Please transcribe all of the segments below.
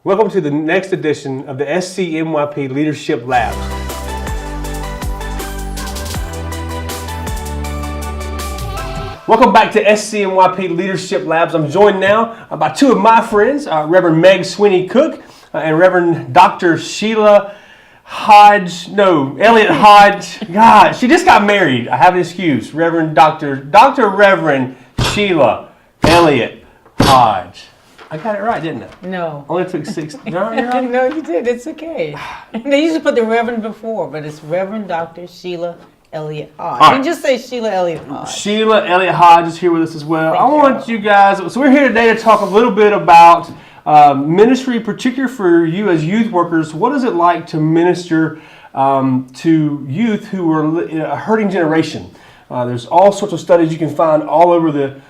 Welcome to the next edition of the SCMYP Leadership Labs. Welcome back to SCMYP Leadership Labs. I'm joined now by two of my friends, Reverend Meg Cook and Reverend Dr. Sheila Eliot Hodge. God, she just got married. I have an excuse. Reverend Sheila Eliot Hodge. I got it right, didn't I? No. Only took 6. No, you're right. No, you did. It's okay. They used to put the Reverend before, but it's Reverend Dr. Sheila Eliot Hodge. Right. You just say Sheila Eliot Hodge. Sheila Eliot Hodge is here with us as well. I want you guys, so we're here today to talk a little bit about ministry, particularly for you as youth workers. What is it like to minister to youth who are a hurting generation? There's all sorts of studies you can find all over the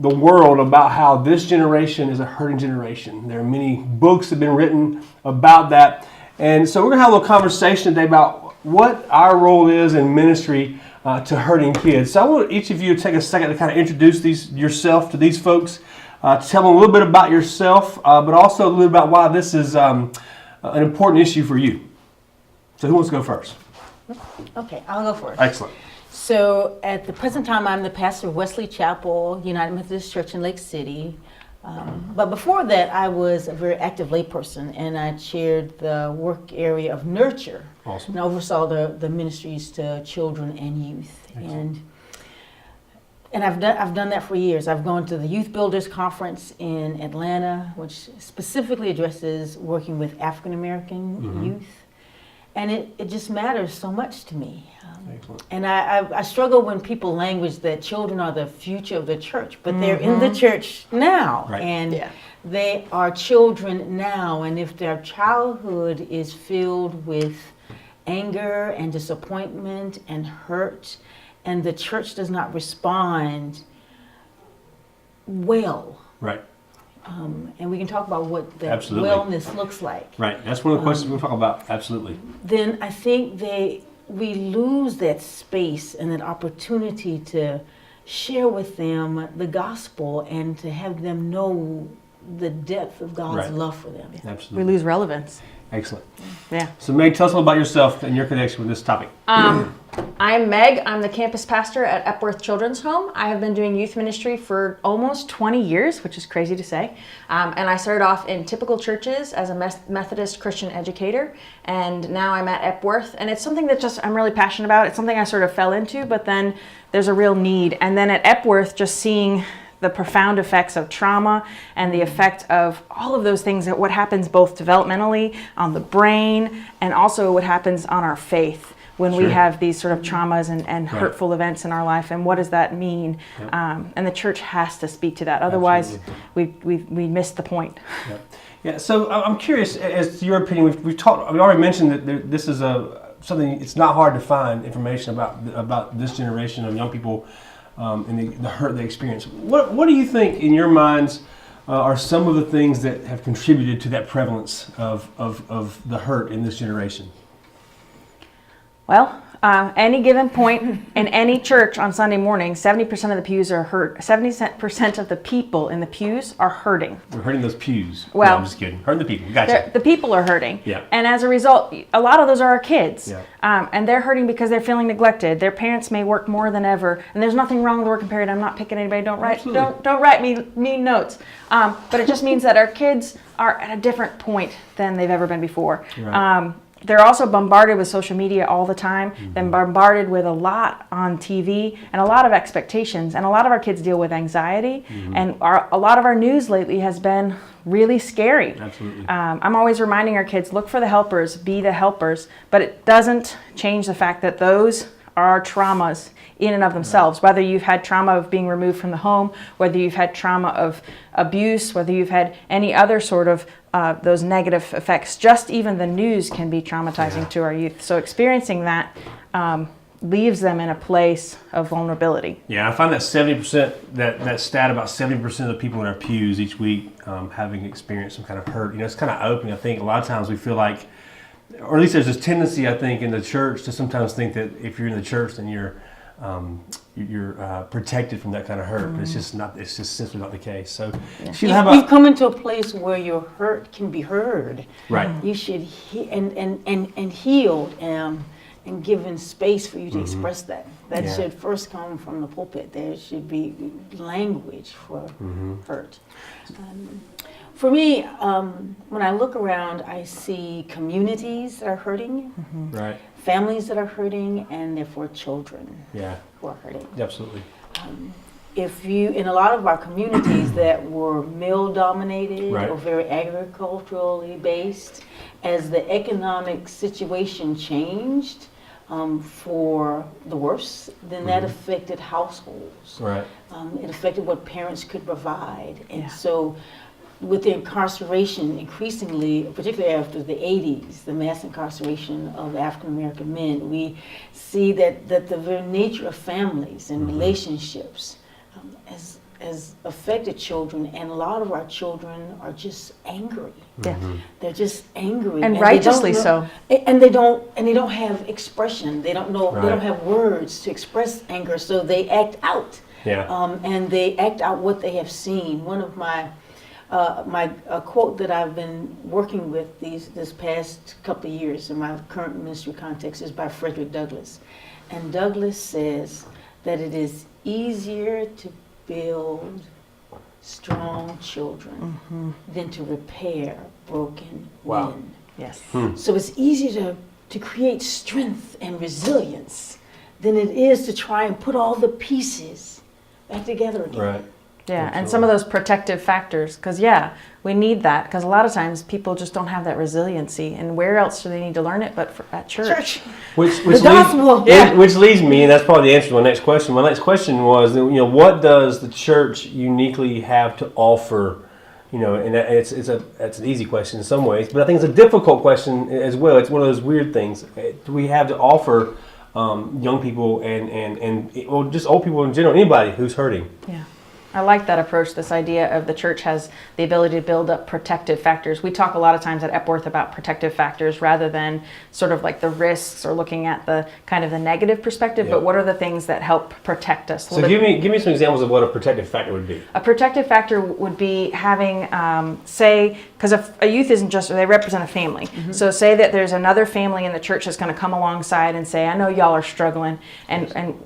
world about how this generation is a hurting generation. There are many books that have been written about that. And so we're going to have a little conversation today about what our role is in ministry to hurting kids. So I want each of you to take a second to kind of introduce yourself to these folks, to tell them a little bit about yourself, but also a little bit about why this is an important issue for you. So who wants to go first? Okay, I'll go first. Excellent. So at the present time, I'm the pastor of Wesley Chapel, United Methodist Church in Lake City. But before that, I was a very active layperson, and I chaired the work area of nurture. Awesome. And oversaw the ministries to children and youth. Excellent. And I've done that for years. I've gone to the Youth Builders Conference in Atlanta, which specifically addresses working with African American youth. And it just matters so much to me. And I struggle when people language that children are the future of the church, but they're in the church now. Right. And they are children now. And if their childhood is filled with anger and disappointment and hurt, and the church does not respond well. Right. And we can talk about what that Absolutely. wellness looks like. Right. That's one of the questions we'll talk about. Absolutely. Then I think we lose that space and that opportunity to share with them the gospel and to have them know the depth of God's love for them. Absolutely. We lose relevance. Excellent. Yeah. So Meg, tell us a little about yourself and your connection with this topic. I'm Meg. I'm the campus pastor at Epworth Children's Home. I have been doing youth ministry for almost 20 years, which is crazy to say. And I started off in typical churches as a Methodist Christian educator. And now I'm at Epworth. And it's something that I'm really passionate about. It's something I sort of fell into, but then there's a real need. And then at Epworth, just seeing the profound effects of trauma and the effect of all of those things, that what happens both developmentally on the brain and also what happens on our faith when we have these sort of traumas and hurtful events in our life, and what does that mean? And the church has to speak to that. Otherwise, we miss the point. Yeah. So I'm curious, as to your opinion, we already mentioned that this is something. It's not hard to find information about this generation of young people and the hurt they experience. What do you think, in your minds, are some of the things that have contributed to that prevalence of the hurt in this generation? Well, any given point in any church on Sunday morning, 70% of the pews are hurt. 70% of the people in the pews are hurting. We're hurting those pews. Well, no, I'm just kidding. Hurting the people. Gotcha. The people are hurting. Yeah. And as a result, a lot of those are our kids. Yeah. And they're hurting because they're feeling neglected. Their parents may work more than ever. And there's nothing wrong with the working period. I'm not picking anybody. Don't write me mean notes. But it just means that our kids are at a different point than they've ever been before. Right. They're also bombarded with social media all the time. They're bombarded with a lot on TV and a lot of expectations. And a lot of our kids deal with anxiety. And a lot of our news lately has been really scary. Absolutely. I'm always reminding our kids, look for the helpers, be the helpers. But it doesn't change the fact that those are traumas in and of themselves. Whether you've had trauma of being removed from the home, whether you've had trauma of abuse, whether you've had any other sort of those negative effects, just even the news can be traumatizing to our youth. So experiencing that leaves them in a place of vulnerability. Yeah, I find that 70%, that stat about 70% of the people in our pews each week having experienced some kind of hurt. It's kind of open. I think a lot of times we feel like, or at least there's this tendency, I think, in the church to sometimes think that if you're in the church, then you're you're protected from that kind of hurt. But it's just not. It's just simply not the case. So, Yeah. Sheila, how about You've come into a place where your hurt can be heard. right? You should and healed and given space for you to express that. That Yeah. should first come from the pulpit. There should be language for hurt. For me, when I look around, I see communities that are hurting, Right. families that are hurting, and therefore children Yeah. who are hurting. Absolutely. In a lot of our communities that were male dominated Right. or very agriculturally based, as the economic situation changed for the worse, then that affected households. Right. It affected what parents could provide. And Yeah. so with the incarceration increasingly, particularly after the 80s, the mass incarceration of African American men, we see that the very nature of families and relationships has affected children, and a lot of our children are just angry. Yeah. They're just angry, And they righteously don't so. know- And they don't have expression. They don't know. They Right. don't have words to express anger, so they act out. Yeah. And they act out what they have seen. One of my quote that I've been working with this past couple of years in my current ministry context is by Frederick Douglass, and Douglass says that it is easier to build strong children than to repair broken Wow. men. Yes. So it's easier to create strength and resilience than it is to try and put all the pieces back together again. Right. Yeah, and some of those protective factors, because we need that, because a lot of times people just don't have that resiliency, and where else do they need to learn it but at church? Which The gospel. which leads me, and that's probably the answer to my next question. My next question was, what does the church uniquely have to offer? And it's an easy question in some ways, but I think it's a difficult question as well. It's one of those weird things. Do we have to offer young people and just old people in general, anybody who's hurting? Yeah. I like that approach, this idea of the church has the ability to build up protective factors. We talk a lot of times at Epworth about protective factors rather than sort of like the risks or looking at the kind of the negative perspective, but what are the things that help protect us? So give me some examples of what a protective factor would be. A protective factor would be having, say, because a youth isn't just, they represent a family. So say that there's another family in the church that's going to come alongside and say, I know y'all are struggling, and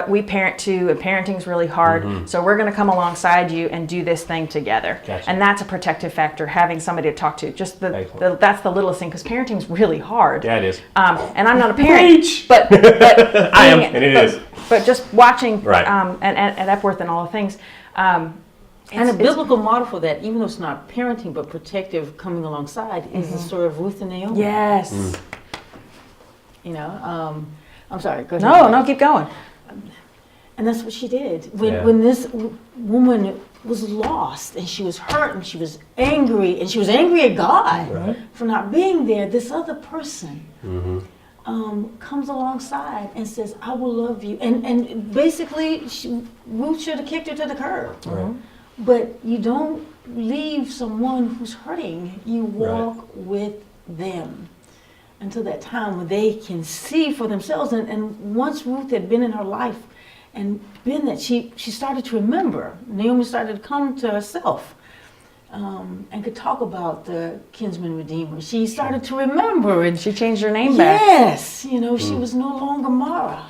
we parent too, and parenting's really hard, so we're going to come alongside you and do this thing together. Gotcha. And that's a protective factor, having somebody to talk to. Just that's the littlest thing, because parenting's really hard. Yeah, it is. And I'm not a parent, Preach! but I am, and it is. But just watching Right. at Epworth and all the things. And a it's- biblical model for that, even though it's not parenting but protective coming alongside, is the story of Ruth and Naomi. Yes. I'm sorry. Go ahead. No, keep going. And that's what she did. Yeah. When this woman was lost and she was hurt and she was angry and she was angry at God Right. for not being there, this other person comes alongside and says, I will love you. And basically, Ruth should have kicked her to the curb. Right. But you don't leave someone who's hurting. You walk with them until that time when they can see for themselves. And once Ruth had been in her life and been that, she started to remember. Naomi started to come to herself and could talk about the kinsman redeemer. She started to remember. And She changed her name back. yes, she was no longer Mara.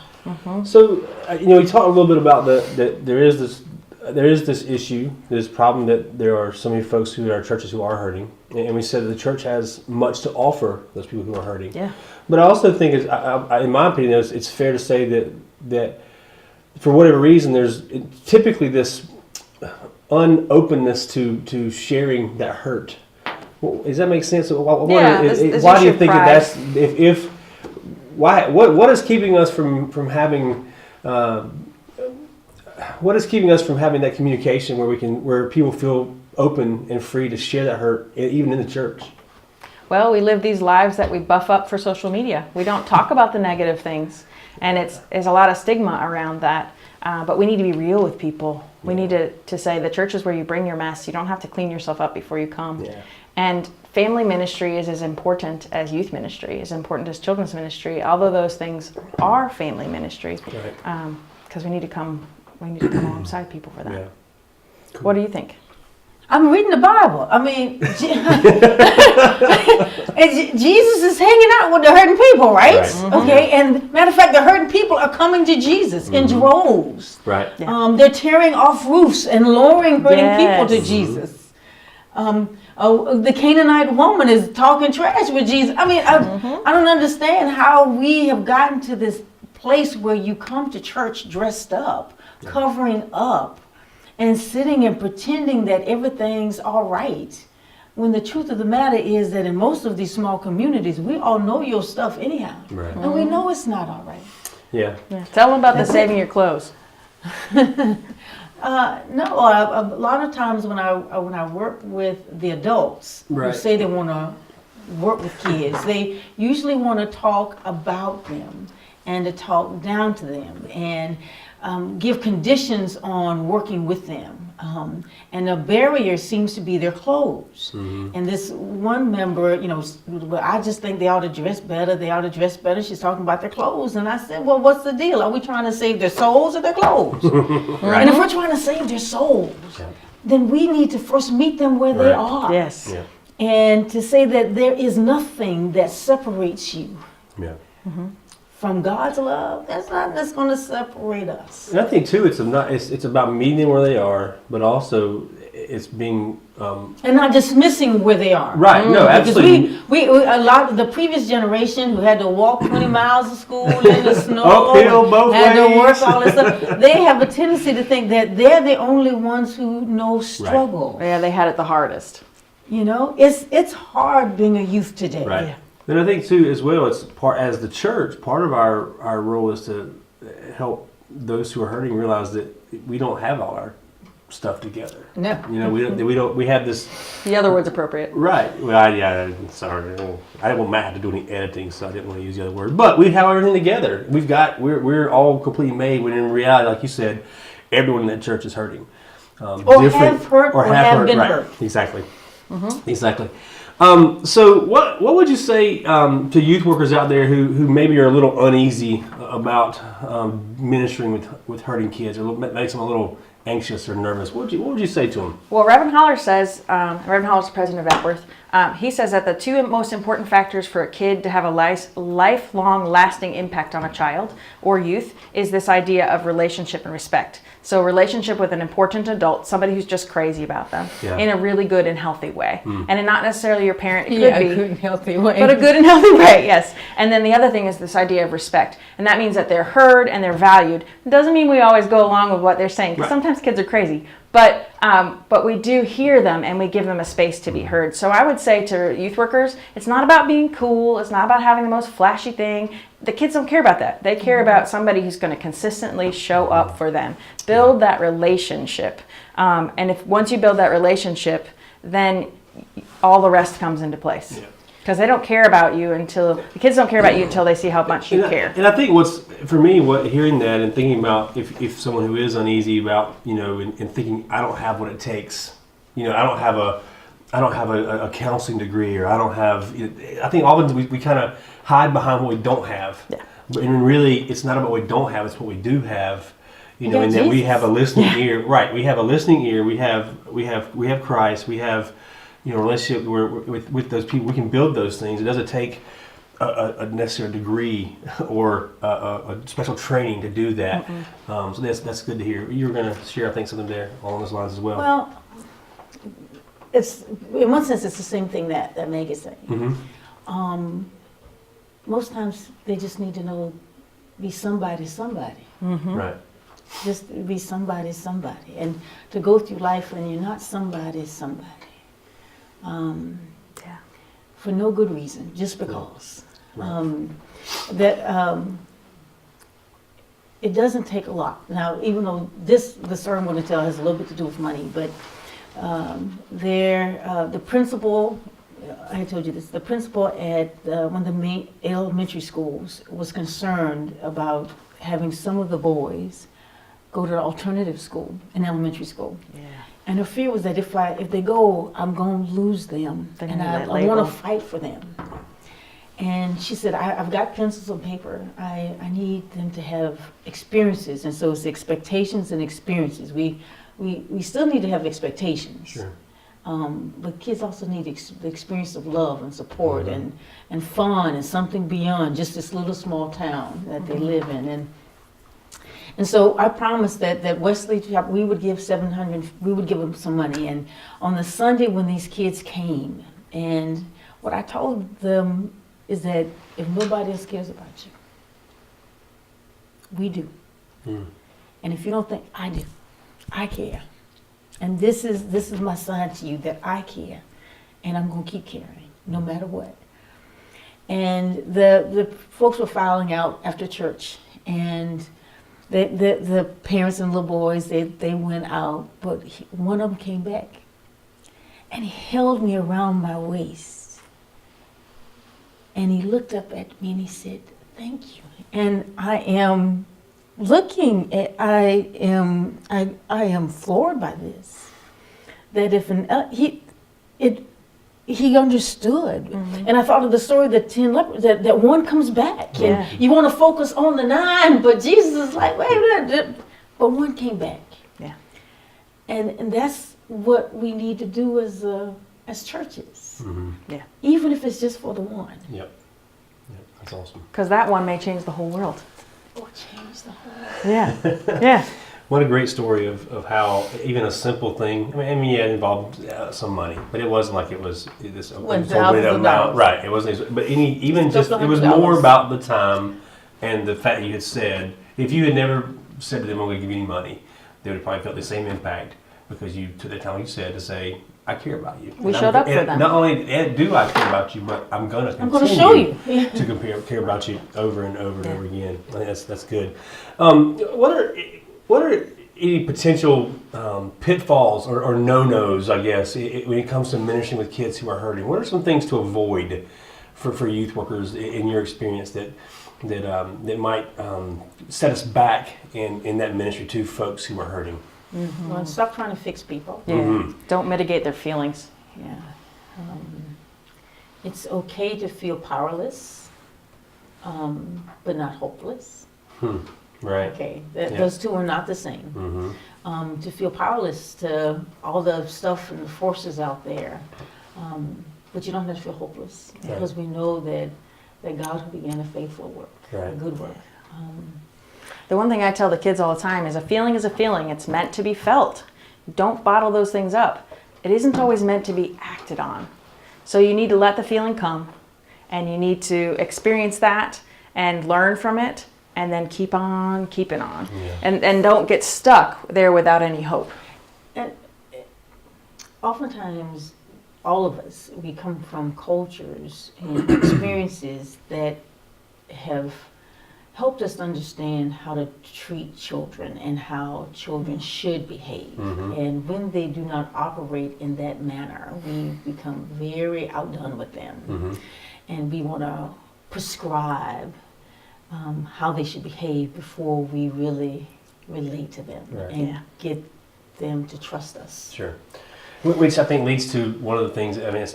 So, we talked a little bit about that there is this issue, this problem that there are so many folks who are churches who are hurting, and we said that the church has much to offer those people who are hurting. Yeah. But I also think, in my opinion, it's fair to say that for whatever reason, there's typically this unopenness to sharing that hurt. Does that make sense? Why this do you issue of think pride. that that's what is keeping us from having? What is keeping us from having that communication where people feel open and free to share that hurt, even in the church? Well, we live these lives that we buff up for social media. We don't talk about the negative things, and there's a lot of stigma around that. But we need to be real with people. We need to say the church is where you bring your mess. You don't have to clean yourself up before you come. Yeah. And family ministry is as important as youth ministry, as important as children's ministry, although those things are family ministry. Right. because we need to come alongside people for that. Yeah. Cool. What do you think? I'm reading the Bible. I mean, Jesus is hanging out with the hurting people, right? Right. Okay, and matter of fact, the hurting people are coming to Jesus in droves. Right. Yeah. They're tearing off roofs and lowering hurting people to Yes. Jesus. The Canaanite woman is talking trash with Jesus. I mean, I don't understand how we have gotten to this place where you come to church dressed up, covering up, and sitting and pretending that everything's all right. When the truth of the matter is that in most of these small communities, we all know your stuff anyhow. Right. And we know it's not all right. Yeah. Yeah. Tell them about the saving your clothes. No, a lot of times when I work with the adults Right. who say they want to work with kids, they usually want to talk about them and to talk down to them and give conditions on working with them. And the barrier seems to be their clothes. And this one member, well, I just think they ought to dress better. They ought to dress better. She's talking about their clothes. And I said, well, what's the deal? Are we trying to save their souls or their clothes? Right. And if we're trying to save their souls, then we need to first meet them where they Right. are. Yes. Yeah. And to say that there is nothing that separates you Yeah. from God's love, that's going to separate us. And I think too, it's about meeting them where they are, but also it's being And not dismissing where they are. right. No, absolutely. Because we a lot of the previous generation who had to walk 20 miles to school in the snow, Uphill both had to ways. work all this stuff, they have a tendency to think that they're the only ones who know struggle. Yeah, they had it the hardest. It's hard being a youth today. Right. Yeah. And I think too, as well, it's as the church, part of our role is to help those who are hurting realize that we don't have all our stuff together. No. We have this. The other word's appropriate. Right. Well, sorry. I didn't want Matt have to do any editing, so I didn't want to use the other word. But we have everything together. We're all completely made. When in reality, like you said, everyone in that church is hurting. Or have hurt or have been right. hurt. Exactly. Exactly. So what would you say to youth workers out there who maybe are a little uneasy about ministering with hurting kids, or makes them a little anxious or nervous? What would you say to them? Well, Reverend Holler says, Reverend Holler's the president of Epworth, he says that the two most important factors for a kid to have a lifelong lasting impact on a child or youth is this idea of relationship and respect. So relationship with an important adult, somebody who's just crazy about them, in a really good and healthy way. And not necessarily your parent, it could be. Good and healthy way. But a good and healthy way, yes. And then the other thing is this idea of respect. And that means that they're heard and they're valued. It doesn't mean we always go along with what they're saying, because sometimes kids are crazy. But we do hear them and we give them a space to be heard. So I would say to youth workers, it's not about being cool. It's not about having the most flashy thing. The kids don't care about that. They care about somebody who's going to consistently show up for them. Build that relationship. And if once you build that relationship, then all the rest comes into place. Yeah. Because they don't care about you the kids don't care about you until they see how much you care. And I think hearing that and thinking about if someone who is uneasy about, and thinking, I don't have what it takes, I don't have a counseling degree, or I don't have, I think often we kind of hide behind what we don't have. Yeah. And really, it's not about what we don't have, it's what we do have. And that Jesus. we have a listening ear. Right. We have a listening ear. We have Christ. We have, relationship with those people. We can build those things. It doesn't take a necessary degree or a special training to do that. So that's good to hear. You were going to share, I think, something there along those lines as well. Well, it's in one sense it's the same thing that Meg is saying. Most times they just need to know, be somebody. Right. Just be somebody, and to go through life when you're not somebody. For no good reason, just because. It doesn't take a lot. Now, even though the story I'm going to tell has a little bit to do with money, but the principal, I had told you this, the principal at one of the main elementary schools was concerned about having some of the boys go to the alternative school, an elementary school. Yeah. And her fear was that if they go, I'm going to lose them, They're and gonna I get want labeled. to fight for them. And she said, I've got pencils and paper. I need them to have experiences. And so it's expectations and experiences. We still need to have expectations. Sure. But kids also need the experience of love and support and fun and something beyond just this little small town that they live in. And so I promised that Wesley, we would give we would give them some money. And on the Sunday when these kids came, and what I told them is that if nobody else cares about you, we do. And if you don't think, I do, I care. And this is my sign to you that I care, and I'm going to keep caring no matter what. And the folks were filing out after church, and the parents and little boys, they went out, but one of them came back, and he held me around my waist, and he looked up at me and he said, "Thank you." And I am looking at, I am floored by this. That if he understood. And I thought of the story of the 10 lepers, that one comes back. Yeah. And you want to focus on the 9, but Jesus is like, wait a minute. But one came back. Yeah. And that's what we need to do as churches. Yeah. Even if it's just for the one. Yep. That's awesome. Because that one may change the whole world. Or change the whole. Yeah. Yeah. What a great story of how even a simple thing. I mean, yeah, it involved some money, but it wasn't like it was this thousands of amount, dollars. right? It wasn't, but even Just just it was $100. more about the time and the fact that you had said. If you had never said to them, "I'm going to give you any money," they would have probably felt the same impact because you took the time, like you said, to say, "I care about you." We showed up for them. Not only do I care about you, but I'm going to show you. to care about you over and over and over again. I think that's good. What are any potential pitfalls or no-nos, I guess, when it comes to ministering with kids who are hurting? What are some things to avoid for youth workers in your experience that might set us back in that ministry to folks who are hurting? Well, stop trying to fix people. Yeah. Don't mitigate their feelings. Yeah. It's okay to feel powerless, but not hopeless. Right. Okay, those two are not the same. To feel powerless to all the stuff and the forces out there, but you don't have to feel hopeless because we know that God who began a faithful work, a good work. The one thing I tell the kids all the time is a feeling is a feeling. It's meant to be felt. Don't bottle those things up. It isn't always meant to be acted on. So you need to let the feeling come, and you need to experience that and learn from it, and then keep on keeping on. Yeah. And don't get stuck there without any hope. And oftentimes, all of us, we come from cultures and experiences that have helped us understand how to treat children and how children should behave. And when they do not operate in that manner, we become very outdone with them. And we want to prescribe how they should behave before we really relate to them and get them to trust us. Sure. Which I think leads to one of the things, I mean,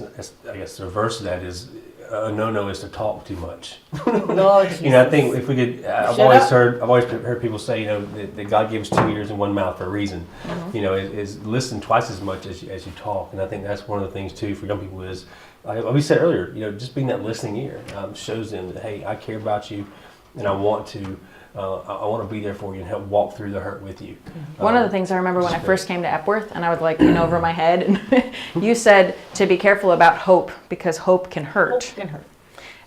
I guess the reverse of that is a no-no is to talk too much. Lord Jesus. I think if we could, I've always heard people say, that God gave us 2 ears and 1 mouth for a reason. Is listen twice as much as you talk. And I think that's one of the things too for young people is, like we said earlier, just being that listening ear shows them that, hey, I care about you and I want to be there for you and help walk through the hurt with you. One of the things I remember when I first came to Epworth, and I would over my head, and you said to be careful about hope because hope can hurt. Hope can hurt.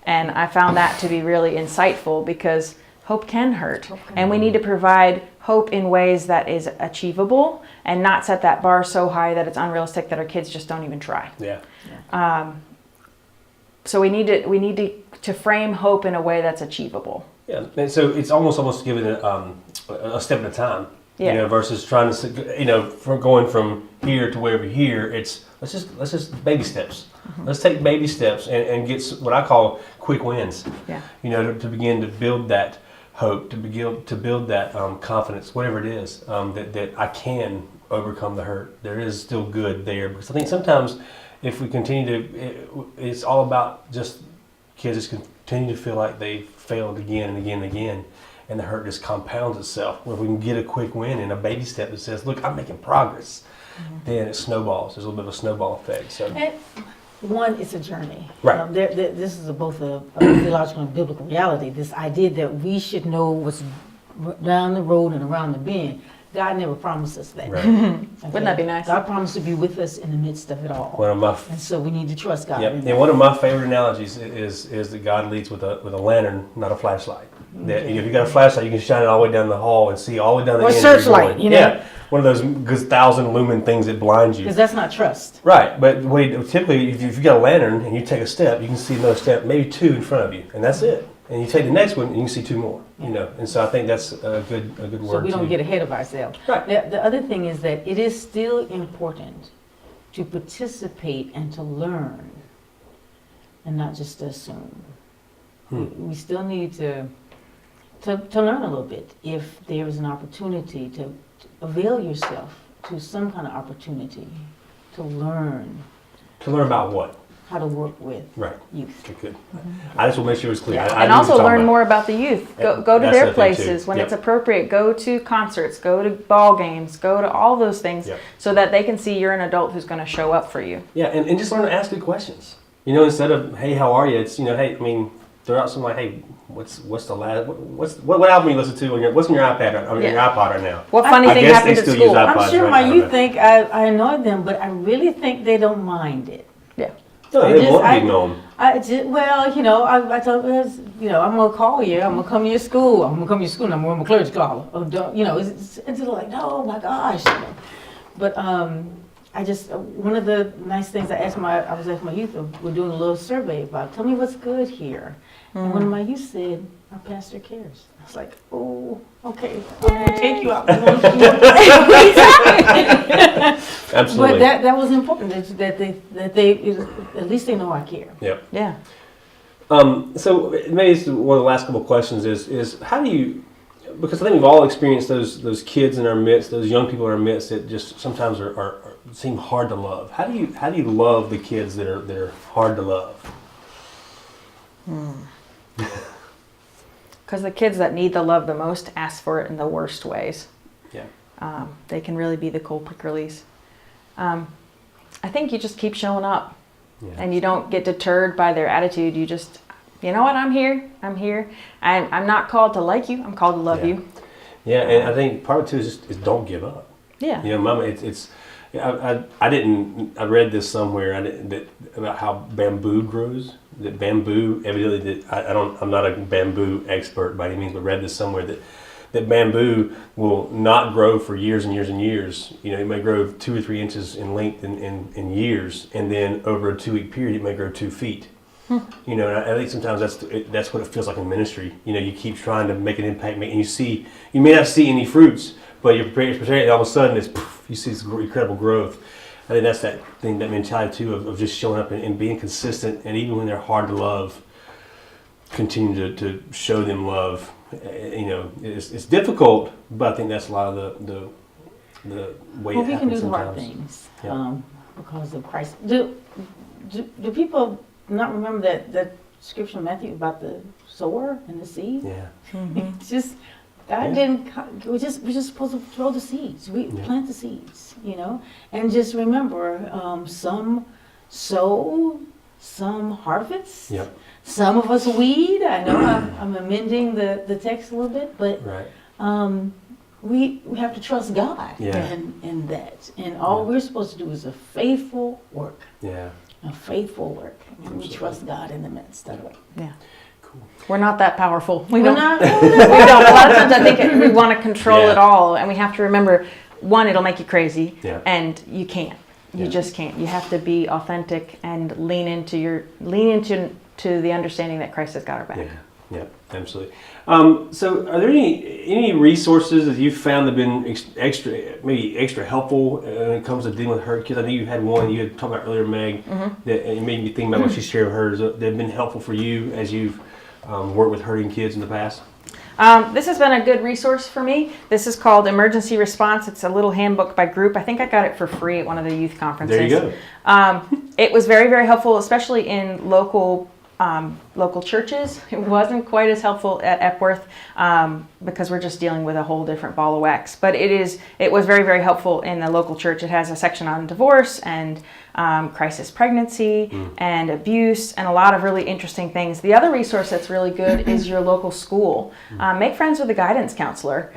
And I found that to be really insightful because hope can hurt. And we need to provide hope in ways that is achievable and not set that bar so high that it's unrealistic that our kids just don't even try. So we need to frame hope in a way that's achievable. Yeah, and so it's almost giving it a step at a time, versus trying to, from going from here to wherever here. It's let's just baby steps. Let's take baby steps and get what I call quick wins. To begin to build that hope, to build that confidence, whatever it is, that I can overcome the hurt. There is still good there, because I think sometimes if we continue to, it's all about just kids just continue to feel like they failed again and again and again, and the hurt just compounds itself. Where we can get a quick win and a baby step that says, look, I'm making progress, then it snowballs. There's a little bit of a snowball effect. So. And one, it's a journey. Right. This is both a theological and biblical reality. This idea that we should know what's down the road and around the bend. God never promised us that. Right. Okay? Wouldn't that be nice? God promised to be with us in the midst of it all. One of my And so we need to trust God. Yep. in And that. one of my favorite analogies is that God leads with a lantern, not a flashlight. That if you got a flashlight, you can shine it all the way down the hall and see all the way down the Or end. where you're searchlight, going. you know? Yeah, one of those 1,000 lumen things that blind you. Because that's not trust. Right, but typically if you got a lantern and you take a step, you can see another step, maybe two in front of you, and that's it. And you take the next one, and you can see two more. You know, and so I think that's a good word. So we don't too. get ahead of ourselves. Right. The other thing is that it is still important to participate and to learn and not just to assume. We still need to learn a little bit. If there is an opportunity to avail yourself to some kind of opportunity to learn To learn about what? how to work with Right. youth. Okay, good. I just want to make sure it's clear. Yeah. I And knew what also you're talking learn about. more about the youth. Go to That's their the thing, too. places when Yep. it's appropriate. Go to concerts. Go to ball games. Go to all those things Yep. so that they can see you're an adult who's going to show up for you. Yeah, and just learn to ask good questions. You know, instead of hey, how are you? It's hey, I mean, throw out something like hey, what's the last what album you listen to on what's on your iPad on your iPod right now? What funny I thing guess happened they at still school? use iPods. I'm sure right? my I don't youth know. think I annoy them, but I really think they don't mind it. Yeah. No, I they just- want to I- be known. I told them, I'm gonna call you. I'm gonna come to your school. I'm gonna come to your school. And I'm gonna wear my clergy collar. Or don't, it's like, no, my gosh. But I just one of the nice things I was asking my youth. We're doing a little survey about. Tell me what's good here. And one of my youth said, "Our pastor cares." I was like, "Oh, okay. I'm gonna take you out." Absolutely. But that was important. That they at least they know I care. Yep. Yeah. So maybe it's one of the last couple of questions is how do you, because I think we've all experienced those kids in our midst, those young people in our midst that just sometimes are seem hard to love. How do you love the kids that are hard to love? Because the kids that need the love the most ask for it in the worst ways. Yeah. They can really be the cold prickerlies. I think you just keep showing up. Yeah. And you don't get deterred by their attitude. You just, you know what, I'm here. I'm not called to like you. I'm called to love Yeah. you. Yeah, and I think part of it too is don't give up. Yeah. You know, Mama, I read this somewhere about how bamboo grows. That bamboo, evidently, I'm not a bamboo expert by any means, but read this somewhere that bamboo will not grow for years and years and years. You know, it may grow 2 or 3 inches in length in years, and then over a 2-week period, it may grow 2 feet. You know, and I think sometimes that's what it feels like in ministry. You know, you keep trying to make an impact, and you may not see any fruits, but you're preparing, and all of a sudden you see this incredible growth. I think that's that mentality too of just showing up and being consistent, and even when they're hard to love, continue to show them love. You know, it's difficult, but I think that's a lot of the way it happens sometimes. We can do the hard things because of Christ. Do people not remember that scripture in Matthew about the sower and the seed? Yeah. It's just God didn't. We're just supposed to throw the seeds. We plant the seeds, and just remember, some sow, some harvest. Yep. Some of us weed. I know I'm amending the text a little bit, but Right. we have to trust God Yeah. in that. And all we're supposed to do is a faithful work. Yeah. A faithful work. And we Absolutely. trust God in the midst of it. Yeah. Cool. We're not that powerful. We're not. We don't. A lot of times I think we want to control Yeah. it all, and we have to remember, one, it'll make you crazy, Yeah. and you can't. You Yeah. just can't. You have to be authentic and lean into the understanding that Christ has got our back. Yeah, absolutely. So, are there any resources that you've found that have been extra helpful when it comes to dealing with hurt kids? I know you had one you had talked about earlier, Meg, that it made me think about what she shared with hers. That have been helpful for you as you've worked with hurting kids in the past. This has been a good resource for me. This is called Emergency Response. It's a little handbook by group. I think I got it for free at one of the youth conferences. There you go. It was very, very helpful, especially in local local churches. It wasn't quite as helpful at Epworth because we're just dealing with a whole different ball of wax. But it was very, very helpful in the local church. It has a section on divorce and crisis pregnancy and abuse and a lot of really interesting things. The other resource that's really good is your local school. Make friends with a guidance counselor.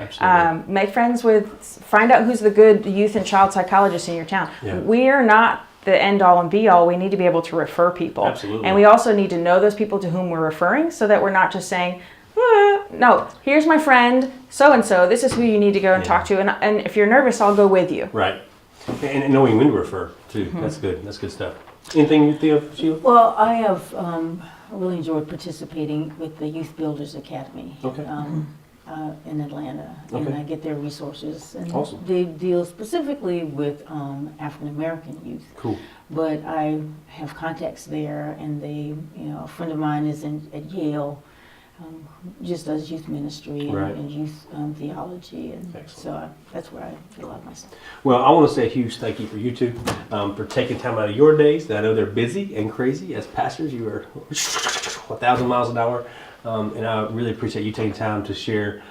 Make friends find out who's the good youth and child psychologist in your town. Yeah. We are not the end all and be all. We need to be able to refer people. Absolutely. And we also need to know those people to whom we're referring so that we're not just saying, no, here's my friend, so-and-so, this is who you need to go and talk to. And if you're nervous, I'll go with you. Right. And knowing when to refer, too. That's good. That's good stuff. Anything you think of, Sheila? Well, I have really enjoyed participating with the Youth Builders Academy. Okay. In Atlanta, Okay. and I get their resources, and Awesome. they deal specifically with African American youth. Cool. But I have contacts there, and a friend of mine is at Yale, just does youth ministry Right. and youth theology, and Excellent. so that's where I get a lot of my stuff. Well, I want to say a huge thank you for you two for taking time out of your days. That I know they're busy and crazy. As pastors, you are 1,000 miles an hour. And I really appreciate you taking time to share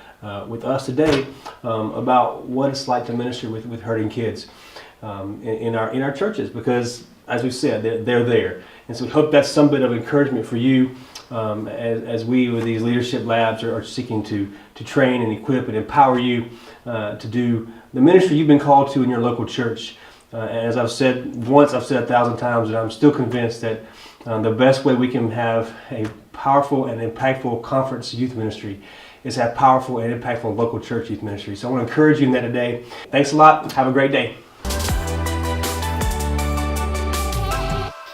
with us today about what it's like to minister with hurting kids in our churches, because as we said, they're there. And so we hope that's some bit of encouragement for you as we with these leadership labs are seeking to train and equip and empower you to do the ministry you've been called to in your local church. As I've said once, I've said 1,000 times, and I'm still convinced that the best way we can have a powerful and impactful conference youth ministry is have powerful and impactful local church youth ministry. So I want to encourage you in that today. Thanks a lot. Have a great day.